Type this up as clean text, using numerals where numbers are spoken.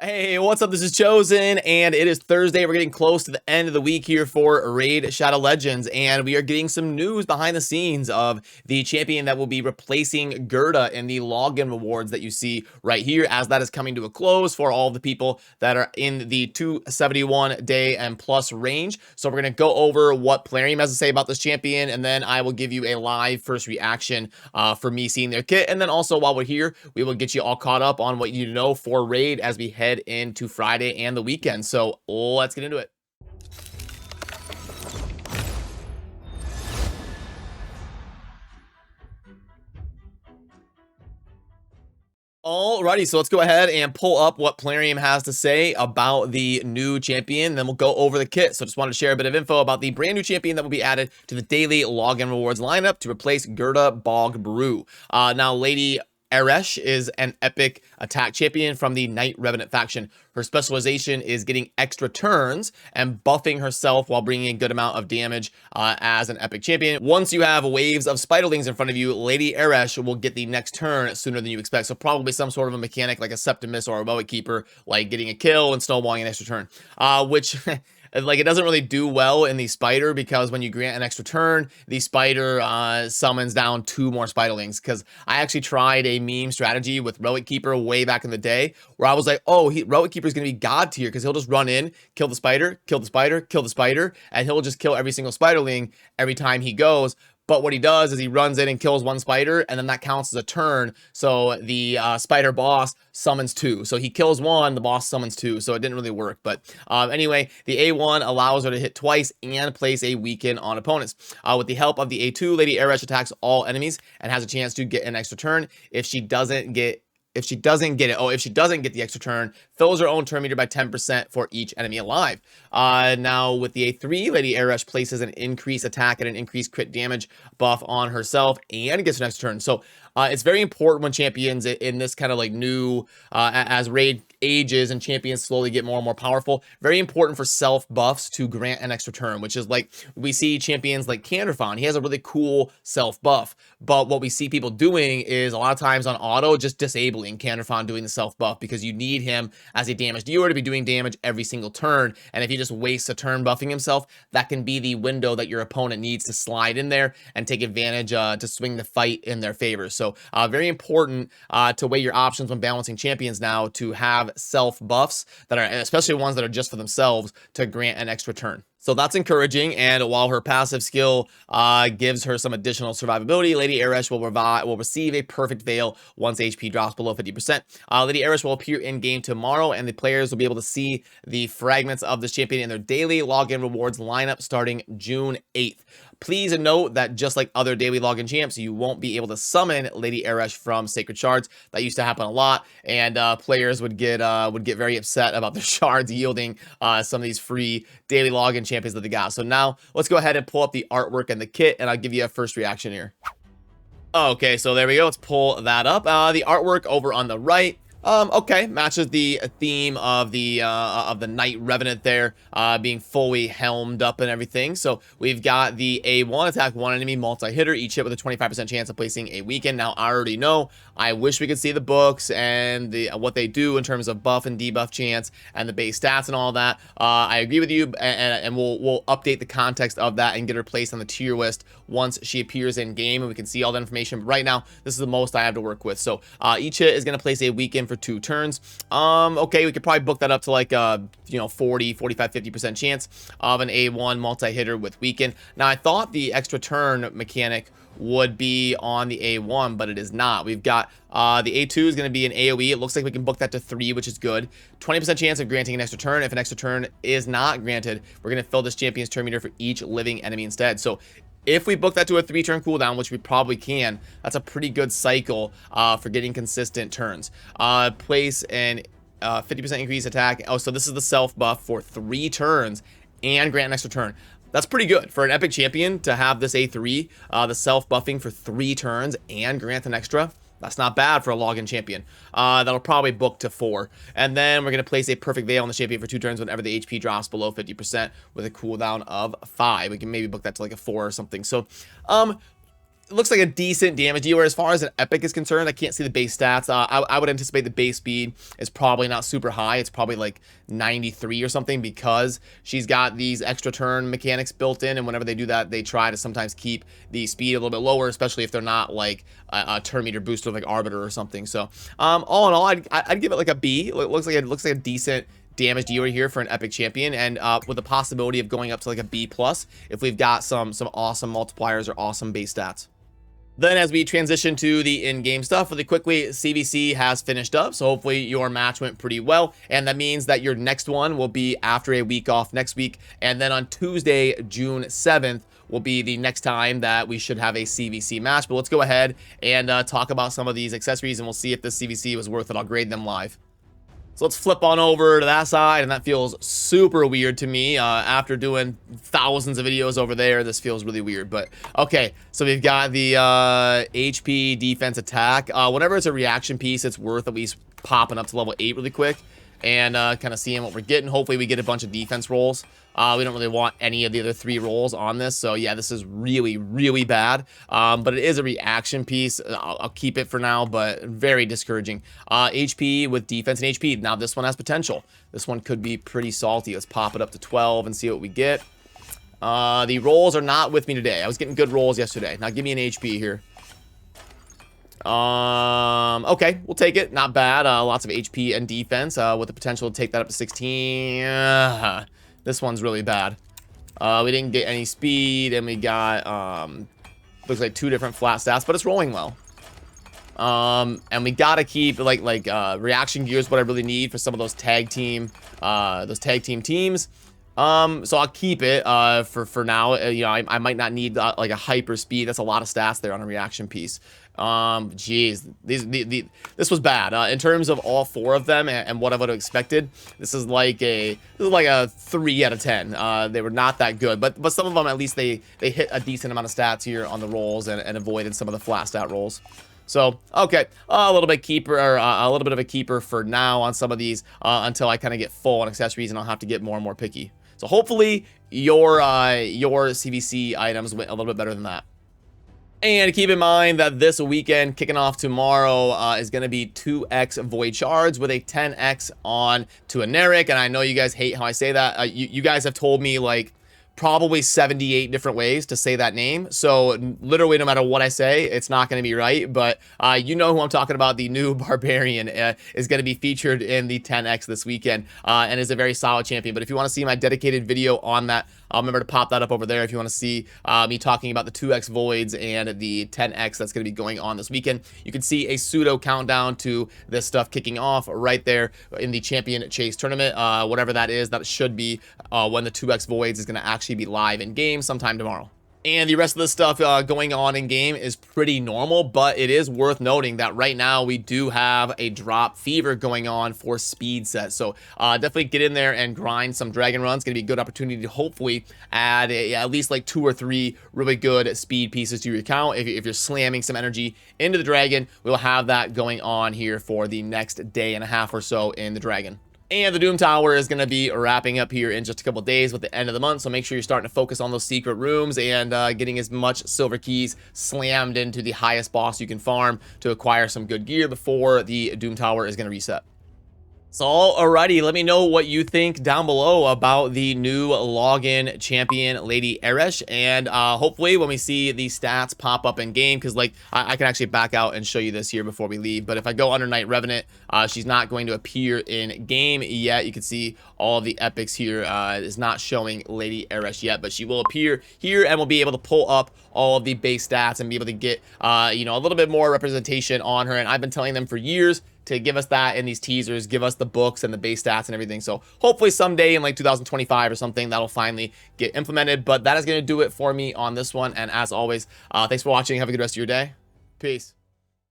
Hey, what's up? This is Chosen, and it is Thursday. We're getting close to the end of the week here for Raid Shadow Legends, and we are getting some news behind the scenes of the champion that will be replacing Gerda in the login rewards that you see right here, as that is coming to a close for all of the people that are in the 271 day and plus range. So we're going to go over what Plarium has to say about this champion, and then I will give you a live first reaction for me seeing their kit. And then also, while we're here, we will get you all caught up on what you know for Raid as we head into Friday and the weekend. So let's get into it. Alrighty, so let's go ahead and pull up what Plarium has to say about the new champion, then we'll go over the kit. So just wanted to share a bit of info about the brand new champion that will be added to the daily login rewards lineup to replace Gerda Bog Brew. Now, Lady Aresh is an epic attack champion from the Knight Revenant faction. Her specialization is getting extra turns and buffing herself while bringing a good amount of damage as an epic champion. Once you have waves of spiderlings in front of you, Lady Aresh will get the next turn sooner than you expect. So probably some sort of a mechanic like a Septimus or a Relic Keeper, like getting a kill and snowballing an extra turn, which... like, it doesn't really do well in the spider, because when you grant an extra turn, the spider summons down 2 more spiderlings. Because I actually tried a meme strategy with Relic Keeper way back in the day, where I was like, oh, Relic Keeper is going to be god tier, because he'll just run in, kill the spider, kill the spider, kill the spider, and he'll just kill every single spiderling every time he goes. But what he does is he runs in and kills 1 spider, and then that counts as a turn. So the spider boss summons 2. So he kills 1, the boss summons 2. So it didn't really work. But anyway, the A1 allows her to hit twice and place a weaken on opponents. With the help of the A2, Lady Aresh attacks all enemies and has a chance to get an extra turn. If she doesn't get the extra turn, fills her own turn meter by 10% for each enemy alive. Now with the A3, Lady Aresh places an increased attack and an increased crit damage buff on herself and gets an extra turn. So it's very important when champions in this kind of like new, as Raid ages and champions slowly get more and more powerful, very important for self buffs to grant an extra turn, which is like we see champions like Canderfon. He has a really cool self buff, but what we see people doing is a lot of times on auto just disabling Canderfon doing the self buff, because you need him as a damage dealer to be doing damage every single turn. And if he just wastes a turn buffing himself, that can be the window that your opponent needs to slide in there and take advantage to swing the fight in their favor. So very important to weigh your options when balancing champions now, to have self buffs that are, especially ones that are just for themselves, to grant an extra turn. So that's encouraging, and while her passive skill gives her some additional survivability, Lady Aresh will receive a perfect veil once HP drops below 50%. Lady Aresh will appear in game tomorrow, and the players will be able to see the fragments of this champion in their daily login rewards lineup starting June 8th. Please note that just like other daily login champs, you won't be able to summon Lady Aresh from Sacred Shards. That used to happen a lot, and players would get very upset about their shards yielding some of these free daily login champions that they got. So now let's go ahead and pull up the artwork and the kit, and I'll give you a first reaction here. Okay, so there we go. Let's pull that up. The artwork over on the right. Okay, matches the theme of the Knight Revenant there, being fully helmed up and everything. So we've got the A1 attack 1 enemy multi-hitter, each hit with a 25% chance of placing a weaken. Now I already know, I wish we could see the books and what they do in terms of buff and debuff chance and the base stats and all that. I agree with you, and we'll update the context of that and get her placed on the tier list once she appears in game and we can see all that information. But right now, this is the most I have to work with. So each hit is going to place a weaken for 2 turns. Okay, we could probably book that up to like 40, 45, 50% chance of an A1 multi-hitter with weaken. Now I thought the extra turn mechanic would be on the A1, but it is not. We've got the A2 is going to be an AoE. It looks like we can book that to 3, which is good. 20% chance of granting an extra turn. If an extra turn is not granted, we're going to fill this champion's turn meter for each living enemy instead. So if we book that to a 3-turn cooldown, which we probably can, that's a pretty good cycle for getting consistent turns. Place an 50% increase attack. Oh, so this is the self buff for 3 turns and grant an extra turn. That's pretty good for an epic champion to have this A3, the self buffing for 3 turns and grant an extra. That's not bad for a login champion. That'll probably book to 4. And then we're going to place a perfect veil on the champion for 2 turns whenever the HP drops below 50% with a cooldown of 5. We can maybe book that to like a 4 or something. So, it looks like a decent damage dealer. As far as an Epic is concerned, I can't see the base stats. I would anticipate the base speed is probably not super high. It's probably like 93 or something, because she's got these extra turn mechanics built in, and whenever they do that, they try to sometimes keep the speed a little bit lower, especially if they're not like a turn meter booster like Arbiter or something. So all in all, I'd give it like a B. It looks like a decent damage dealer here for an Epic champion, and with the possibility of going up to like a B plus if we've got some awesome multipliers or awesome base stats. Then as we transition to the in-game stuff really quickly, CVC has finished up, so hopefully your match went pretty well, and that means that your next one will be after a week off next week, and then on Tuesday, June 7th, will be the next time that we should have a CVC match. But let's go ahead and talk about some of these accessories, and we'll see if the CVC was worth it. I'll grade them live. So let's flip on over to that side, and that feels super weird to me. After doing thousands of videos over there, this feels really weird. But okay, so we've got the HP defense attack. Whenever it's a reaction piece, it's worth at least popping up to level 8 really quick and kind of seeing what we're getting. Hopefully we get a bunch of defense rolls. We don't really want any of the other 3 rolls on this, so yeah, this is really bad. But it is a reaction piece. I'll keep it for now, but very discouraging. HP with defense and HP. Now this one has potential. This one could be pretty salty. Let's pop it up to 12 and see what we get. The rolls are not with me today. I was getting good rolls yesterday. Now give me an HP here. Okay, we'll take it. Not bad. Lots of HP and defense with the potential to take that up to 16. This one's really bad. We didn't get any speed, and we got looks like 2 different flat stats, but it's rolling well. And we gotta keep like reaction gear is what I really need for some of those tag team teams. So I'll keep it for now. You know, I might not need like a hyper speed. That's a lot of stats there on a reaction piece. Geez, this was bad in terms of all 4 of them and what I would have expected. This is like a 3 out of 10. They were not that good, but some of them at least they hit a decent amount of stats here on the rolls and avoided some of the flat stat rolls. So okay, a little bit of a keeper for now on some of these until I kind of get full on accessories and I'll have to get more and more picky. So hopefully your CVC items went a little bit better than that. And keep in mind that this weekend, kicking off tomorrow, is going to be 2x Void Shards with a 10x on to a Neric. And I know you guys hate how I say that. You guys have told me like probably 78 different ways to say that name. So literally no matter what I say, it's not going to be right. But you know who I'm talking about. The new Barbarian is going to be featured in the 10X this weekend and is a very solid champion. But if you want to see my dedicated video on that, remember to pop that up over there if you want to see me talking about the 2X Voids and the 10X that's going to be going on this weekend. You can see a pseudo countdown to this stuff kicking off right there in the Champion Chase tournament. Whatever that is, that should be when the 2X Voids is going to actually be live in game sometime tomorrow. And the rest of the stuff going on in game is pretty normal, but it is worth noting that right now we do have a drop fever going on for speed set. So definitely get in there and grind some dragon runs. Going to be a good opportunity to hopefully add at least like 2 or 3 really good speed pieces to your account. If you're slamming some energy into the dragon, we'll have that going on here for the next day and a half or so in the dragon. And the Doom Tower is going to be wrapping up here in just a couple days with the end of the month. So make sure you're starting to focus on those secret rooms and getting as much silver keys slammed into the highest boss you can farm to acquire some good gear before the Doom Tower is going to reset. So alrighty, let me know what you think down below about the new login champion, Lady Eresh, and hopefully when we see the stats pop up in game, because like I can actually back out and show you this here before we leave. But if I go under Night Revenant, she's not going to appear in game yet. You can see all of the epics here is not showing Lady Eresh yet, but she will appear here and we'll be able to pull up all of the base stats and be able to get you know, a little bit more representation on her. And I've been telling them for years to give us that in these teasers, give us the books and the base stats and everything. So hopefully someday in like 2025 or something, that'll finally get implemented. But that is going to do it for me on this one. And as always, thanks for watching. Have a good rest of your day. Peace.